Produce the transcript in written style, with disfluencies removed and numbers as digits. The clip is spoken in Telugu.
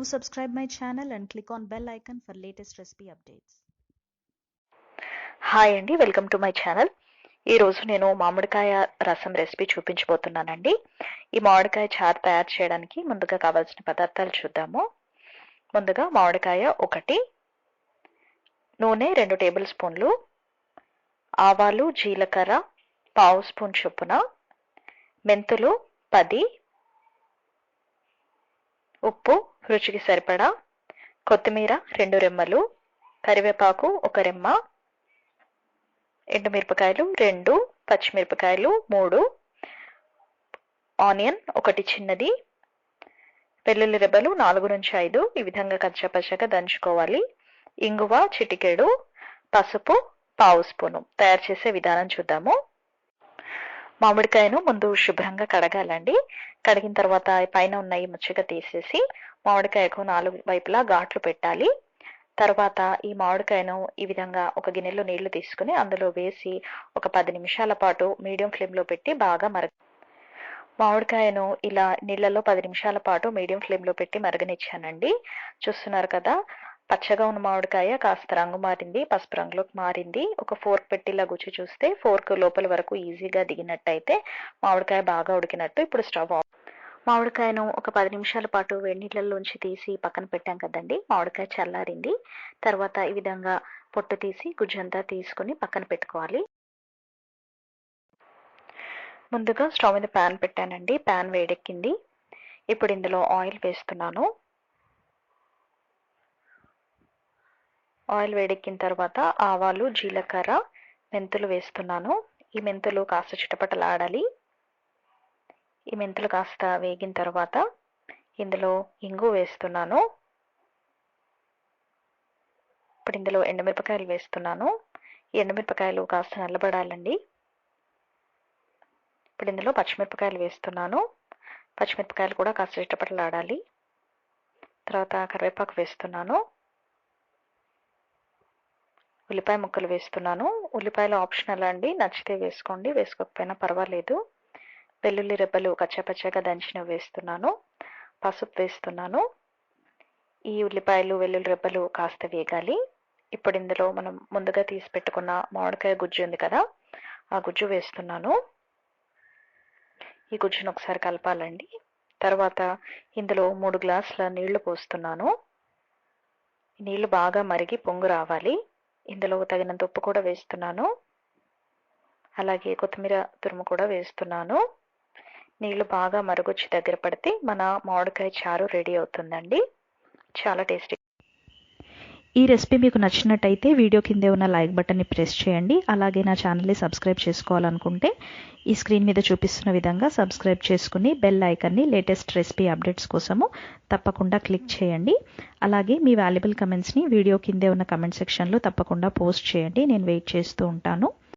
Do subscribe my channel and click on bell icon for latest recipe updates. Hi అండి, వెల్కమ్ టు మై ఛానల్. ఈరోజు నేను మామిడికాయ రసం రెసిపీ చూపించబోతున్నానండి. ఈ మామిడికాయ చారు తయారు చేయడానికి ముందుగా కావాల్సిన పదార్థాలు చూద్దాము. ముందుగా మామిడికాయ 1, నూనె 2 టేబుల్ స్పూన్లు, ఆవాలు జీలకర్ర 1/2 స్పూన్ చొప్పున, మెంతులు 10, ఉప్పు రుచికి సరిపడా, కొత్తిమీర 2 రెమ్మలు, కరివేపాకు 1 రెమ్మ, ఎండుమిరపకాయలు 2, పచ్చిమిరపకాయలు 3, ఆనియన్ 1 చిన్నది, వెల్లుల్లి రెబ్బలు 4 నుంచి 5 ఈ విధంగా కచ్చాపచ్చాగా దంచుకోవాలి. ఇంగువ చిటికెడు, పసుపు 1/2 స్పూను. తయారు చేసే విధానం చూద్దాము. మామిడికాయను ముందు శుభ్రంగా కడగాలండి. కడిగిన తర్వాత పైన ఉన్న ఈ ముచ్చగా తీసేసి మామిడికాయకు 4 వైపులా ఘాట్లు పెట్టాలి. తర్వాత ఈ మామిడికాయను ఈ విధంగా ఒక గిన్నెలో నీళ్లు తీసుకుని అందులో వేసి ఒక 10 నిమిషాల పాటు మీడియం ఫ్లేమ్లో పెట్టి బాగా మామిడికాయను ఇలా నీళ్లలో 10 నిమిషాల పాటు మీడియం ఫ్లేమ్లో పెట్టి మరగనిచ్చానండి. చూస్తున్నారు కదా, పచ్చగా ఉన్న మామిడికాయ కాస్త రంగు మారింది, పసుపు రంగులోకి మారింది. ఒక ఫోర్క్ పెట్టి ఇలా గుచ్చి చూస్తే ఫోర్క్ లోపల వరకు ఈజీగా దిగినట్టయితే మామిడికాయ బాగా ఉడికినట్టు. ఇప్పుడు స్టవ్ ఆఫ్. మామిడికాయను ఒక 10 నిమిషాల పాటు వేడి నీళ్ళలోంచి తీసి పక్కన పెట్టాం కదండి. మామిడికాయ చల్లారింది. తర్వాత ఈ విధంగా పొట్టు తీసి గుజ్జంతా తీసుకుని పక్కన పెట్టుకోవాలి. ముందుగా స్టవ్ మీద ప్యాన్ పెట్టానండి. ప్యాన్ వేడెక్కింది. ఇప్పుడు ఇందులో ఆయిల్ వేస్తున్నాను. ఆయిల్ వేడెక్కిన తర్వాత ఆవాలు జీలకర్ర మెంతులు వేస్తున్నాను. ఈ మెంతులు కాస్త చిటపటలాడాలి. ఈ మెంతులు కాస్త వేగిన తర్వాత ఇందులో ఇంగు వేస్తున్నాను. ఇప్పుడు ఇందులో ఎండుమిరపకాయలు వేస్తున్నాను. ఈ ఎండుమిరపకాయలు కాస్త నల్లబడాలండి. ఇప్పుడు ఇందులో పచ్చిమిరపకాయలు వేస్తున్నాను. పచ్చిమిరపకాయలు కూడా కాస్త చిటపటలాడాలి. తర్వాత కరివేపాకు వేస్తున్నాను. ఉల్లిపాయ ముక్కలు వేస్తున్నాను. ఉల్లిపాయలు ఆప్షనల్ అండి, నచ్చితే వేసుకోండి, వేసుకోకపోయినా పర్వాలేదు. వెల్లుల్లి రెబ్బలు కచ్చాపచ్చాగా దంచినవి వేస్తున్నాను. పసుపు వేస్తున్నాను. ఈ ఉల్లిపాయలు వెల్లుల్లి రెబ్బలు కాస్త వేగాలి. ఇప్పుడు ఇందులో మనం ముందుగా తీసి పెట్టుకున్న మామిడికాయ గుజ్జు ఉంది కదా, ఆ గుజ్జు వేస్తున్నాను. ఈ గుజ్జును ఒకసారి కలపాలండి. తర్వాత ఇందులో 3 గ్లాసుల నీళ్లు పోస్తున్నాను. నీళ్లు బాగా మరిగి పొంగు రావాలి. ఇందులో తగినంత ఉప్పు కూడా వేస్తున్నాను. అలాగే కొత్తిమీర తురుము కూడా వేస్తున్నాను. నీళ్లు బాగా మరుగుచ్చి దగ్గర పడితే మన మామిడికాయ చారు రెడీ అవుతుందండి. చాలా టేస్టీ. ఈ రెసిపీ మీకు నచ్చినట్టయితే వీడియో కిందే ఉన్న లైక్ బటన్ని ప్రెస్ చేయండి. అలాగే నా ఛానల్ని సబ్స్క్రైబ్ చేసుకోవాలనుకుంటే ఈ స్క్రీన్ మీద చూపిస్తున్న విధంగా సబ్స్క్రైబ్ చేసుకుని బెల్ ఐకాన్ని లేటెస్ట్ రెసిపీ అప్డేట్స్ కోసము తప్పకుండా క్లిక్ చేయండి. అలాగే మీ వాల్యుబుల్ కమెంట్స్ని వీడియో కిందే ఉన్న కమెంట్ సెక్షన్లో తప్పకుండా పోస్ట్ చేయండి. నేను వెయిట్ చేస్తూ ఉంటాను.